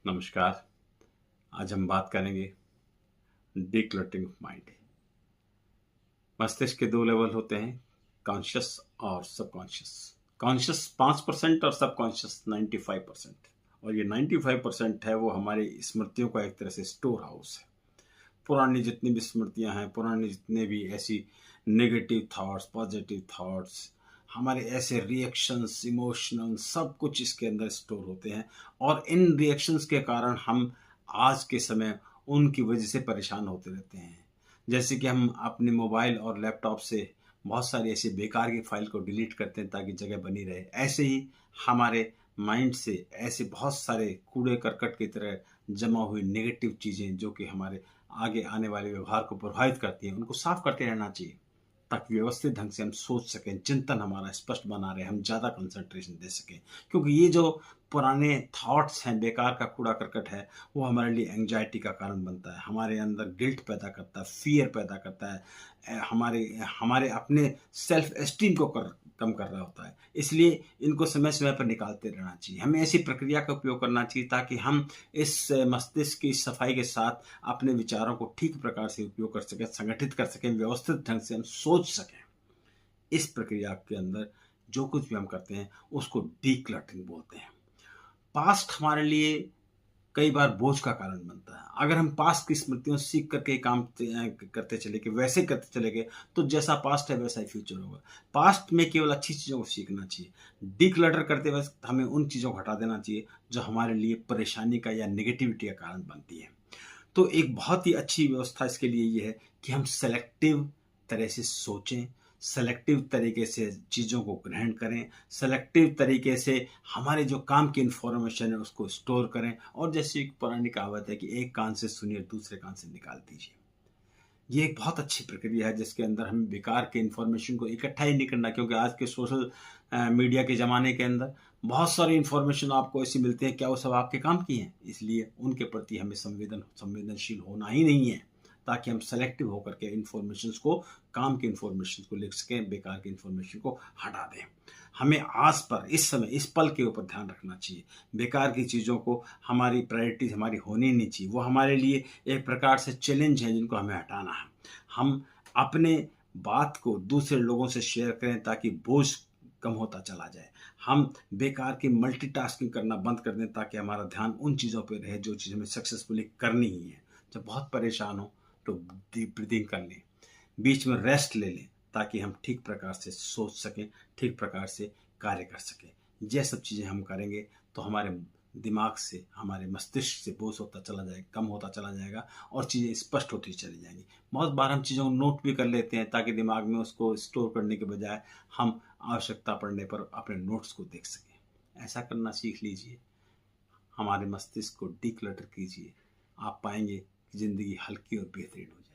नमस्कार। आज हम बात करेंगे डिक्लटरिंग माइंड। मस्तिष्क के दो लेवल होते हैं, कॉन्शियस और सबकॉन्शियस। कॉन्शियस 5% और सबकॉन्शियस 95%। और ये 95% है वो हमारी स्मृतियों का एक तरह से स्टोर हाउस है। पुरानी जितनी भी स्मृतियां हैं, पुरानी जितने भी ऐसी नेगेटिव थॉट्स, पॉजिटिव थॉट्स, हमारे ऐसे रिएक्शंस, इमोशनल, सब कुछ इसके अंदर स्टोर होते हैं। और इन रिएक्शंस के कारण हम आज के समय उनकी वजह से परेशान होते रहते हैं। जैसे कि हम अपने मोबाइल और लैपटॉप से बहुत सारी ऐसी बेकार की फाइल को डिलीट करते हैं ताकि जगह बनी रहे। ऐसे ही हमारे माइंड से ऐसे बहुत सारे कूड़े करकट की तरह जमा हुई नेगेटिव चीज़ें जो कि हमारे आगे आने वाले व्यवहार को प्रभावित करती हैं, उनको साफ करते रहना चाहिए ताकि व्यवस्थित ढंग से हम सोच सकें, चिंतन हमारा स्पष्ट बना रहे, हम ज़्यादा कंसंट्रेशन दे सकें। क्योंकि ये जो पुराने थॉट्स हैं, बेकार का कूड़ा करकट है, वो हमारे लिए एंग्जाइटी का कारण बनता है, हमारे अंदर गिल्ट पैदा करता है, फियर पैदा करता है, हमारे हमारे अपने सेल्फ एस्टीम को कम कर रहा होता है। इसलिए इनको समय समय पर निकालते रहना चाहिए। हमें ऐसी प्रक्रिया का उपयोग करना चाहिए ताकि हम इस मस्तिष्क की सफाई के साथ अपने विचारों को ठीक प्रकार से उपयोग कर सकें, संगठित कर सकें, व्यवस्थित ढंग से हम सोच सकें। इस प्रक्रिया के अंदर जो कुछ भी हम करते हैं उसको डीक्लटरिंग बोलते हैं। पास्ट हमारे लिए कई बार बोझ का कारण बनता है। अगर हम पास्ट की स्मृतियों से सीख करके काम करते चले गए, वैसे करते चले गए, तो जैसा पास्ट है वैसा ही फ्यूचर होगा। पास्ट में केवल अच्छी चीज़ों को सीखना चाहिए। डिक्लटर करते वक्त हमें उन चीज़ों को हटा देना चाहिए जो हमारे लिए परेशानी का या नेगेटिविटी का कारण बनती है। तो एक बहुत ही अच्छी व्यवस्था इसके लिए ये है कि हम सेलेक्टिव तरह से सोचें, सेलेक्टिव तरीके से चीज़ों को ग्रहण करें, सेलेक्टिव तरीके से हमारे जो काम की इन्फॉर्मेशन है उसको स्टोर करें। और जैसे एक पुरानी कहावत है कि एक कान से सुनिए, दूसरे कान से निकाल दीजिए। ये एक बहुत अच्छी प्रक्रिया है जिसके अंदर हमें बेकार के इन्फॉर्मेशन को इकट्ठा ही नहीं करना, क्योंकि आज के सोशल मीडिया के ज़माने के अंदर बहुत सारी इन्फॉर्मेशन आपको ऐसी मिलती है, क्या वो सब आपके काम की हैं? इसलिए उनके प्रति हमें संवेदनशील होना ही नहीं है, ताकि हम सेलेक्टिव होकर के इन्फॉर्मेशंस को, काम की इन्फॉर्मेशन को लिख सकें, बेकार की इन्फॉर्मेशन को हटा दें। हमें आज पर, इस समय, इस पल के ऊपर ध्यान रखना चाहिए। बेकार की चीज़ों को हमारी प्रायोरिटीज हमारी होनी नहीं चाहिए। वो हमारे लिए एक प्रकार से चैलेंज है जिनको हमें हटाना है। हम अपने बात को दूसरे लोगों से शेयर करें ताकि बोझ कम होता चला जाए। हम बेकार की मल्टीटास्किंग करना बंद कर दें ताकि हमारा ध्यान उन चीज़ों पर रहे जो चीज़ हमें सक्सेसफुली करनी ही है। जब बहुत परेशान हो तो डीप ब्रीदिंग कर लें, बीच में रेस्ट ले लें ताकि हम ठीक प्रकार से सोच सकें, ठीक प्रकार से कार्य कर सकें। ये सब चीज़ें हम करेंगे तो हमारे दिमाग से, हमारे मस्तिष्क से बोझ होता चला जाएगा, कम होता चला जाएगा और चीज़ें स्पष्ट होती चली जाएंगी। बहुत बार हम चीज़ों को नोट भी कर लेते हैं ताकि दिमाग में उसको स्टोर करने के बजाय हम आवश्यकता पड़ने पर अपने नोट्स को देख सकें। ऐसा करना सीख लीजिए, हमारे मस्तिष्क को डिक्लटर कीजिए। आप पाएंगे कि ज़िंदगी हल्की और बेहतरीन हो जाएगी।